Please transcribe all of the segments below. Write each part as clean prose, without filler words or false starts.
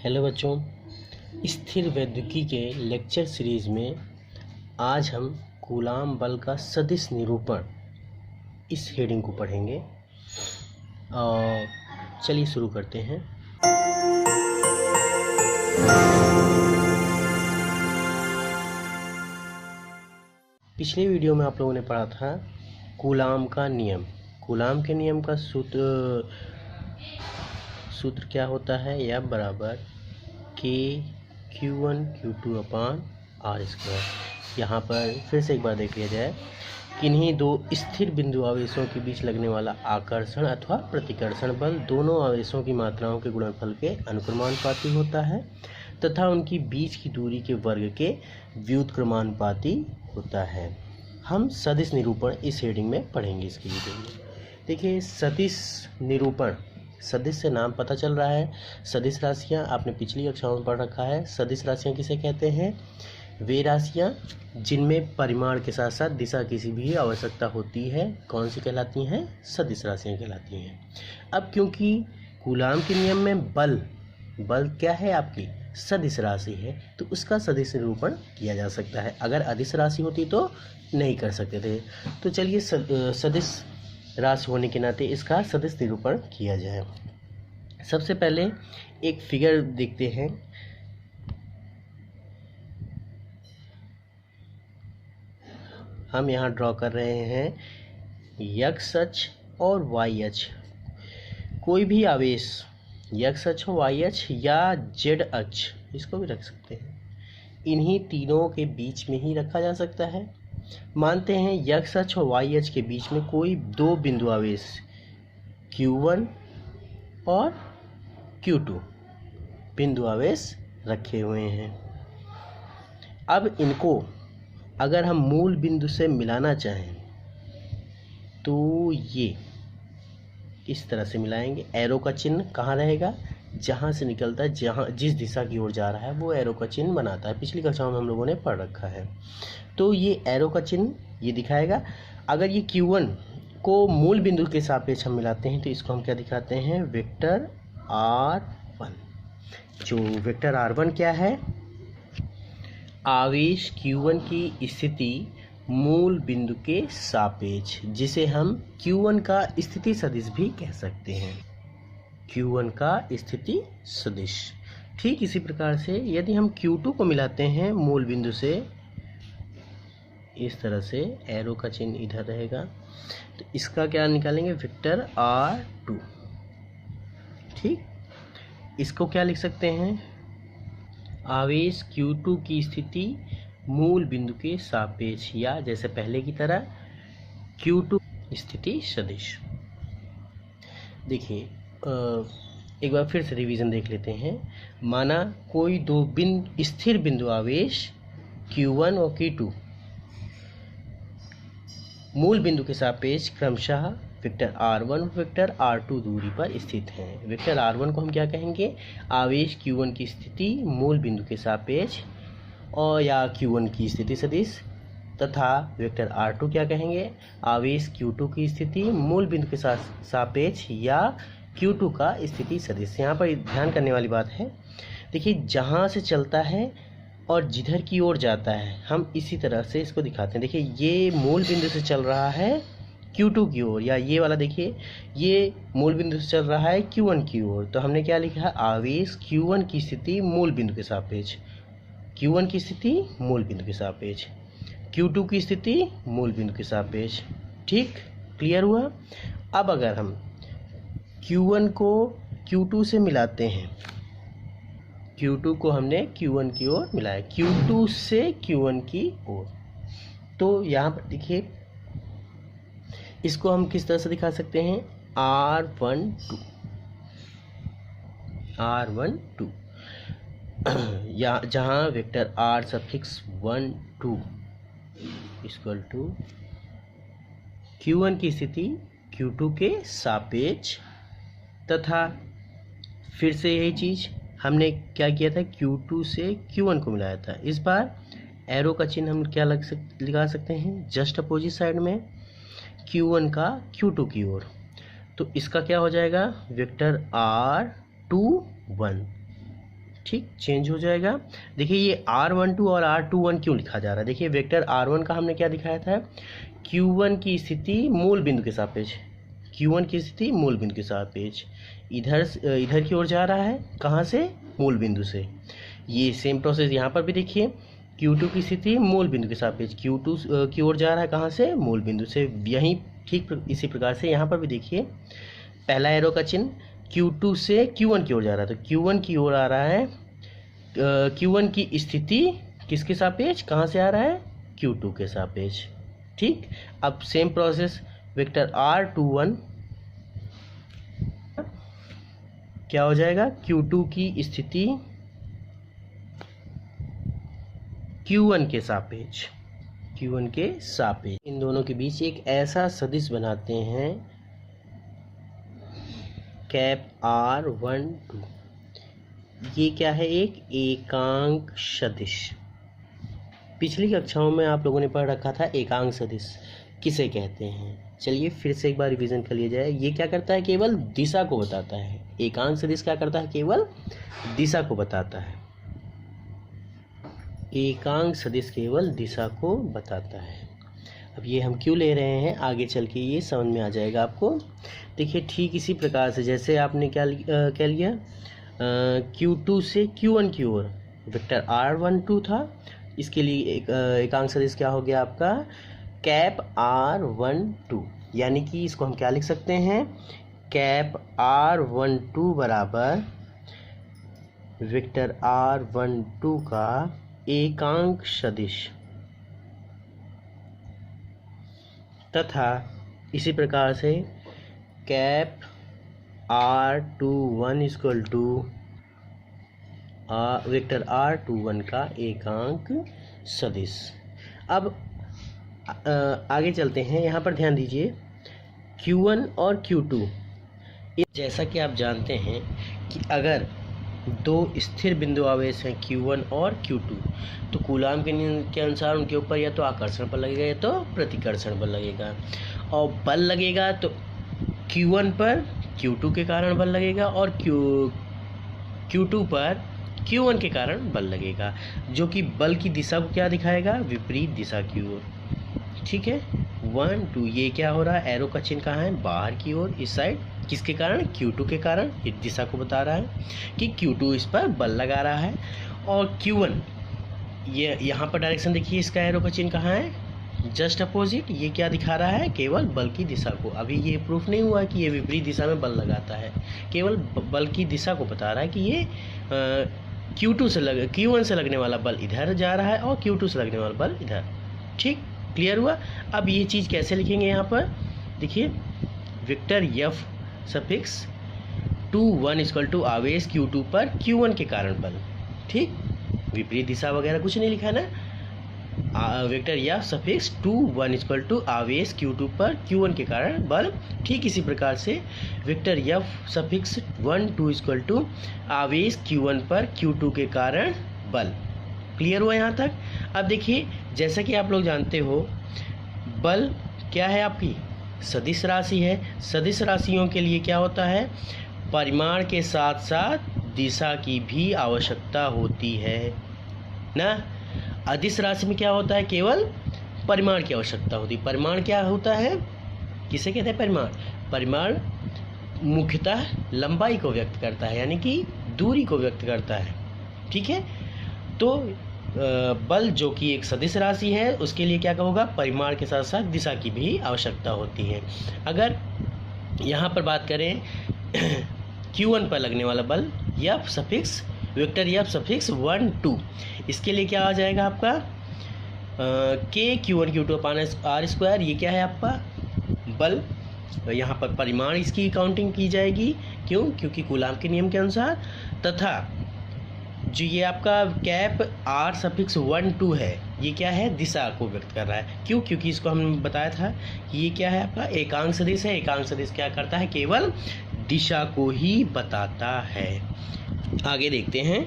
Hello बच्चों, स्थिर वैद्युति के लेक्चर सीरीज में आज हम कूलाम बल का सदिश निरूपण इस हेडिंग को पढ़ेंगे। और चलिए शुरू करते हैं। पिछले वीडियो में आप लोगों ने पढ़ा था कूलाम का नियम। कूलाम के नियम का सूत्र क्या होता है? या बराबर के Q1 Q2 upon R square. यहाँ पर फिर से एक बार देख लिया जाए, किन्हीं दो स्थिर बिंदु आवेशों के बीच लगने वाला आकर्षण अथवा प्रतिकर्षण बल दोनों आवेशों की मात्राओं के गुणनफल के अनुक्रमानुपाती होता है तथा उनकी बीच की दूरी के वर्ग के व्युत्क्रमानुपाती होता है। हम सदिश निरूपण इस हेडिंग में पढ़ेंगे इसकी वीडियो में। देखिए, सदिश निरूपण, सदिश से नाम पता चल रहा है। सदिश राशियाँ आपने पिछली कक्षाओं में पढ़ रखा है। सदिश राशियाँ किसे कहते हैं? वे राशियाँ जिनमें परिमाण के साथ साथ दिशा की भी आवश्यकता होती है, कौन सी कहलाती हैं? सदिश राशियाँ कहलाती हैं। अब क्योंकि कूलाम के नियम में बल क्या है? आपकी सदिश राशि है, तो उसका सदिश निरूपण किया जा सकता है। अगर अदिश राशि होती तो नहीं कर सकते थे। तो चलिए सदिश राशि होने के नाते इसका सदिश निरूपण किया जाए। सबसे पहले एक फिगर देखते हैं। हम यहाँ ड्रॉ कर रहे हैं एक्स अक्ष और वाई अक्ष। कोई भी आवेश एक्स अक्ष और वाई अक्ष या जेड अक्ष, इसको भी रख सकते हैं, इन्हीं तीनों के बीच में ही रखा जा सकता है। मानते हैं एक्स अक्ष और वाई अक्ष के बीच में कोई दो बिंदु आवेश Q1 और Q2 बिंदु आवेश रखे हुए हैं। अब इनको अगर हम मूल बिंदु से मिलाना चाहें तो ये इस तरह से मिलाएंगे। एरो का चिन्ह कहाँ रहेगा? जहाँ से निकलता है, जहाँ जिस दिशा की ओर जा रहा है वो एरो का चिन्ह बनाता है। पिछली कक्षाओं में हम लोगों ने पढ़ रखा है। तो ये एरो का चिन्ह ये दिखाएगा। अगर ये Q1 को मूल बिंदु के सापेक्ष हम मिलाते हैं तो इसको हम क्या दिखाते हैं? Vector R1। जो वेक्टर R1 क्या है? आवेश Q1 की स्थिति मूल बिंदु के सापेक्ष, जिसे हम Q1 का स्थिति सदिश भी कह सकते हैं। Q1 का स्थिति सदिश। ठीक इसी प्रकार से यदि हम Q2 को मिलाते हैं मूल बिंदु से, इस तरह से एरो का चिन्ह इधर रहेगा, तो इसका क्या निकालेंगे? Vector R2। ठीक, इसको क्या लिख सकते हैं? आवेश Q2 की स्थिति मूल बिंदु के सापेक्ष, या जैसे पहले की तरह Q2 स्थिति सदिश। देखिए, एक बार फिर से रिवीजन देख लेते हैं। माना कोई दो स्थिर बिंदु आवेश Q1 और Q2 मूल बिंदु के सापेक्ष क्रमशः वेक्टर R1 और वेक्टर R2 दूरी पर स्थित हैं। वेक्टर R1 को हम क्या कहेंगे? आवेश Q1 की स्थिति मूल बिंदु के सापेक्ष और या Q1 की स्थिति सदिश, तथा वेक्टर R2 क्या कहेंगे? आवेश Q2 की स्थिति मूल बिंदु के सापेक्ष या Q2 का स्थिति सदिश। यहाँ पर ध्यान करने वाली बात है, देखिए, जहाँ से चलता है और जिधर की ओर जाता है हम इसी तरह से इसको दिखाते हैं। देखिए, ये मूल बिंदु से चल रहा है Q2 की ओर, या ये वाला देखिए ये मूल बिंदु से चल रहा है Q1 की ओर। तो हमने क्या लिखा है? आवेश Q1 की स्थिति मूल बिंदु के सापेक्ष, Q1 की स्थिति मूल बिंदु के सापेक्ष, Q2 की स्थिति मूल बिंदु के सापेक्ष। ठीक, क्लियर हुआ? अब अगर हम Q1 को Q2 से मिलाते हैं, Q2 को हमने Q1 की ओर मिलाया, Q2 से Q1 की ओर, तो यहाँ पर देखिए इसको हम किस तरह से दिखा सकते हैं? R12 या जहाँ vector R suffix 1 2 equal to Q1 की स्थिति Q2 के सापेक्ष, तथा फिर से यही चीज़ हमने क्या किया था? Q2 से Q1 को मिलाया था। इस बार एरो का चिन्ह हम क्या लगा सकते हैं? जस्ट अपोजिट साइड में Q1 का Q2 की ओर। तो इसका क्या हो जाएगा? Vector R21। ठीक, चेंज हो जाएगा। देखिए ये R12 और R21 क्यों लिखा जा रहा है? देखिए वेक्टर R1 का हमने क्या दिखाया था, Q1 की स्थिति मूल बिंदु के सापेक्ष, Q1 की स्थिति मूल बिंदु के सापेक्ष इधर की ओर जा रहा है, कहाँ से? मूल बिंदु से। ये सेम प्रोसेस यहाँ पर भी देखिए, Q2 की स्थिति मूल बिंदु के सापेक्ष Q2 की ओर जा रहा है, कहाँ से? मूल बिंदु से। यहीं ठीक इसी प्रकार से यहाँ पर भी देखिए, पहला एरो का चिन्ह Q2 से Q1 की ओर जा रहा है, तो Q1 की ओर आ रहा है। Q1 की स्थिति किसके सापेक्ष, कहाँ से आ रहा है? Q2 के सापेक्ष। ठीक, अब सेम प्रोसेस वेक्टर R21 क्या हो जाएगा, Q2 की स्थिति Q1 के सापेक्ष, Q1 के सापेक्ष। इन दोनों के बीच एक ऐसा सदिश बनाते हैं कैप R12। ये क्या है? एक एकांक सदिश। पिछली कक्षाओं में आप लोगों ने पढ़ रखा था एकांक सदिश किसे कहते हैं। चलिए फिर से एक बार रिवीजन कर लिया जाए। ये क्या करता है? केवल दिशा को बताता है। एकांक सदिश क्या करता है? केवल दिशा को बताता है। एकांक सदिश केवल दिशा को बताता है। अब ये हम क्यों ले रहे हैं, आगे चल के ये समझ में आ जाएगा आपको। देखिए ठीक इसी प्रकार से जैसे आपने क्या लिया, Q2 से Q1 की ओर वेक्टर R12 था, इसके लिए एकांक सदिश क्या हो गया आपका? Cap R12। यानी कि इसको हम क्या लिख सकते हैं? कैप R12 बराबर वेक्टर R12 का एकांक सदिश, तथा इसी प्रकार से cap R21 equal to vector R21 का एकांक सदिश। अब आगे चलते हैं। यहाँ पर ध्यान दीजिए, Q1 और Q2, जैसा कि आप जानते हैं कि अगर दो स्थिर बिंदु आवेश हैं Q1 और Q2, तो कूलाम के नियम के अनुसार उनके ऊपर या तो आकर्षण बल लगेगा या तो प्रतिकर्षण बल लगेगा। और बल लगेगा तो Q1 पर Q2 के कारण बल लगेगा और Q2 पर Q1 के कारण बल लगेगा, जो कि बल की दिशा को क्या दिखाएगा? विपरीत दिशा की ओर। ठीक है, 1 2। ये क्या हो रहा है? एरो का चिन्ह कहाँ है? बाहर की ओर, इस साइड। किसके कारण? Q2 के कारण। ये दिशा को बता रहा है कि Q2 इस पर बल लगा रहा है। और Q1, ये यहाँ पर डायरेक्शन देखिए, इसका एरो का चिन्ह कहाँ है? Just opposite. ये क्या दिखा रहा है? केवल बल की दिशा को। अभी ये प्रूफ नहीं हुआ कि ये विपरीत दिशा में बल लगाता है, केवल बल की दिशा को बता रहा है कि ये Q1 से लगने वाला बल इधर जा रहा है और Q2 से लगने वाला बल इधर। ठीक, क्लियर हुआ? अब ये चीज़ कैसे लिखेंगे? यहाँ पर देखिए, vector F suffix 21 equal to आवेश Q2 पर Q1 के कारण बल। ठीक, विपरीत दिशा वगैरह कुछ नहीं लिखा है ना। Vector F suffix 21 equal to आवेश Q2 पर Q1 के कारण बल। ठीक इसी प्रकार से vector F suffix 1 2 equal to आवेश Q1 पर Q2 के कारण बल। क्लियर हुआ यहाँ तक? अब देखिए, जैसा कि आप लोग जानते हो, बल क्या है? आपकी सदिश राशि है। सदिश राशियों के लिए क्या होता है? परिमाण के साथ साथ दिशा की भी आवश्यकता होती है ना। अदिश राशि में क्या होता है? केवल परिमाण की आवश्यकता होती है। परिमाण क्या होता है? किसे कहते हैं परिमाण? परिमाण मुख्यतः लंबाई को व्यक्त करता है, यानी कि दूरी को व्यक्त करता है। ठीक है, तो बल जो कि एक सदिश राशि है, उसके लिए क्या होगा? परिमाण के साथ साथ दिशा की भी आवश्यकता होती है। अगर यहाँ पर बात करें Q1 पर लगने वाला बल, F suffix vector F suffix 1 2, इसके लिए क्या आ जाएगा आपका? K Q1 Q2 upon R square. ये क्या है आपका? बल। यहाँ पर परिमाण इसकी काउंटिंग की जाएगी। क्यों? क्योंकि कूलाम के नियम के अनुसार। तथा जो ये आपका कैप R सफिक्स 1 2 है, ये क्या है? दिशा को व्यक्त कर रहा है। क्यों? क्योंकि इसको हमने बताया था कि ये क्या है आपका? एकांक सदिश है। एकांक सदिश क्या करता है? केवल दिशा को ही बताता है। आगे देखते हैं।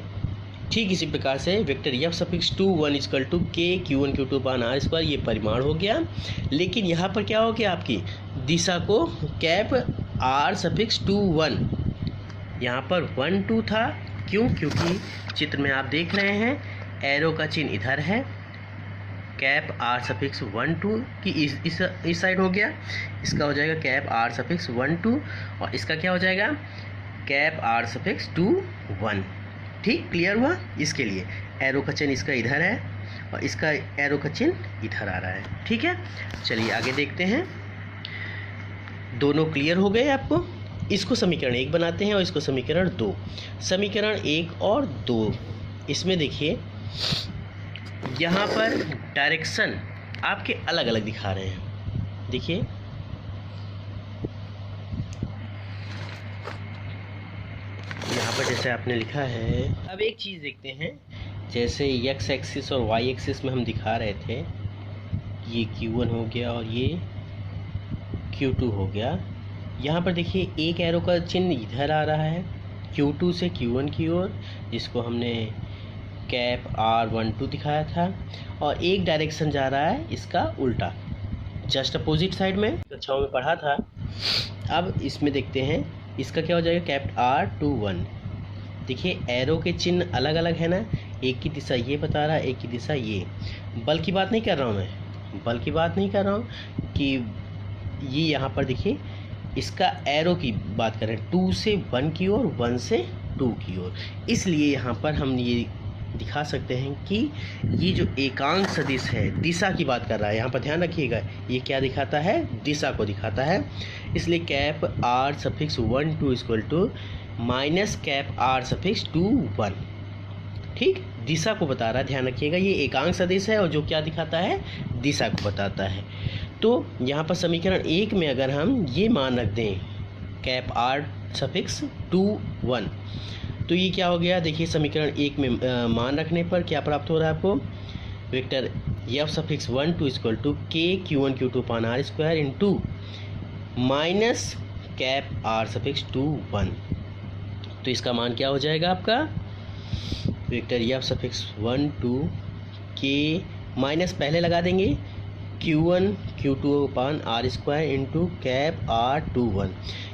ठीक इसी प्रकार से vector F suffix 2 1 equal to K Q1 Q2 upon R square, ये परिमाण हो गया। लेकिन यहाँ पर क्या हो गया? आपकी दिशा को कैप R सफिक्स 2 1, यहाँ पर 1 2 था क्यों? क्योंकि चित्र में आप देख रहे हैं एरो का चिन्ह इधर है, कैप आर सफिक्स 1 2 की इस साइड हो गया, इसका हो जाएगा कैप आर सफिक्स 1 2 और इसका क्या हो जाएगा कैप आर सफिक्स 2 1। ठीक, क्लियर हुआ? इसके लिए एरो का चिन्ह इसका इधर है और इसका एरो का चिन्ह इधर आ रहा है। ठीक है, चलिए आगे देखते हैं। दोनों क्लियर हो गए आपको? इसको समीकरण 1 बनाते हैं और इसको समीकरण 2। समीकरण 1 और 2, इसमें देखिए यहाँ पर डायरेक्शन आपके अलग अलग दिखा रहे हैं। देखिए यहाँ पर जैसे आपने लिखा है, अब एक चीज़ देखते हैं, जैसे x एक्सिस और y एक्सिस में हम दिखा रहे थे, ये Q1 हो गया और ये Q2 हो गया। यहाँ पर देखिए एक एरो का चिन्ह इधर आ रहा है Q2 से Q1 की ओर, जिसको हमने कैप R12 दिखाया था, और एक डायरेक्शन जा रहा है इसका उल्टा, जस्ट अपोजिट साइड में कक्षाओं में पढ़ा था। अब इसमें देखते हैं इसका क्या हो जाएगा कैप R21। देखिए एरो के चिन्ह अलग अलग है ना, एक की दिशा ये बता रहा है, एक की दिशा ये। बल की बात नहीं कर रहा हूँ मैं, बल की बात नहीं कर रहा हूँ कि ये यहाँ पर देखिए इसका एरो की बात करें 2 से 1 की ओर, 1 से 2 की ओर। इसलिए यहाँ पर हम ये दिखा सकते हैं कि ये जो एकांक सदिश है दिशा की बात कर रहा है। यहाँ पर ध्यान रखिएगा, ये क्या दिखाता है? दिशा को दिखाता है। इसलिए cap R suffix 1 2 equal to minus cap R suffix 2 1। ठीक, दिशा को बता रहा है, ध्यान रखिएगा। ये एकांक सदिश है और जो क्या दिखाता है? दिशा को बताता है। तो यहाँ पर समीकरण 1 में अगर हम ये मान रख दें कैप आर सफिक्स 2 1, तो ये क्या हो गया? देखिए समीकरण 1 में मान रखने पर क्या प्राप्त हो रहा है आपको? Vector F suffix 1 2 equal to K Q1 Q2 upon R square into minus cap R suffix 2 1। तो इसका मान क्या हो जाएगा आपका? वेक्टर एफ सफिक्स 1 2 के माइनस पहले लगा देंगे Q1 Q2 upon R square into cap R21।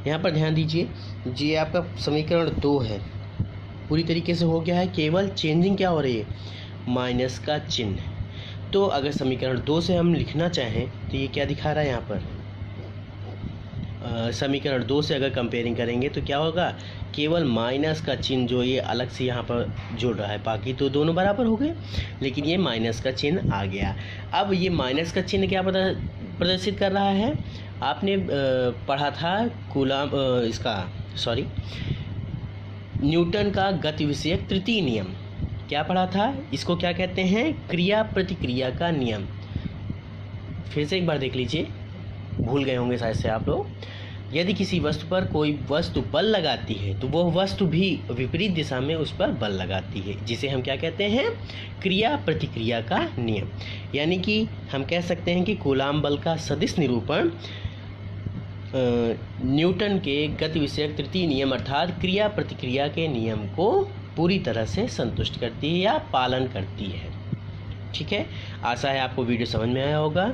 यहाँ पर ध्यान दीजिए, ये आपका समीकरण 2 है, पूरी तरीके से हो गया है, केवल चेंजिंग क्या हो रही है? माइनस का चिन्ह। तो अगर समीकरण 2 से हम लिखना चाहें तो ये क्या दिखा रहा है यहाँ पर? समीकरण 2 से अगर कंपेयरिंग करेंगे तो क्या होगा? केवल माइनस का चिन्ह जो ये अलग से यहाँ पर जोड़ रहा है, बाकी तो दोनों बराबर हो गए, लेकिन ये माइनस का चिन्ह आ गया। अब ये माइनस का चिन्ह क्या प्रदर्शित कर रहा है? आपने पढ़ा था न्यूटन का गति विषयक तृतीय नियम। क्या पढ़ा था? इसको क्या कहते हैं? क्रिया प्रतिक्रिया का नियम। फिर से एक बार देख लीजिए, भूल गए होंगे शायद से आप लोग। यदि किसी वस्तु पर कोई वस्तु बल लगाती है तो वह वस्तु भी विपरीत दिशा में उस पर बल लगाती है, जिसे हम क्या कहते हैं? क्रिया प्रतिक्रिया का नियम। यानी कि हम कह सकते हैं कि कूलाम बल का सदिश निरूपण न्यूटन के गति विषयक तृतीय नियम अर्थात क्रिया प्रतिक्रिया के नियम को पूरी तरह से संतुष्ट करती है या पालन करती है। ठीक है, आशा है आपको वीडियो समझ में आया होगा।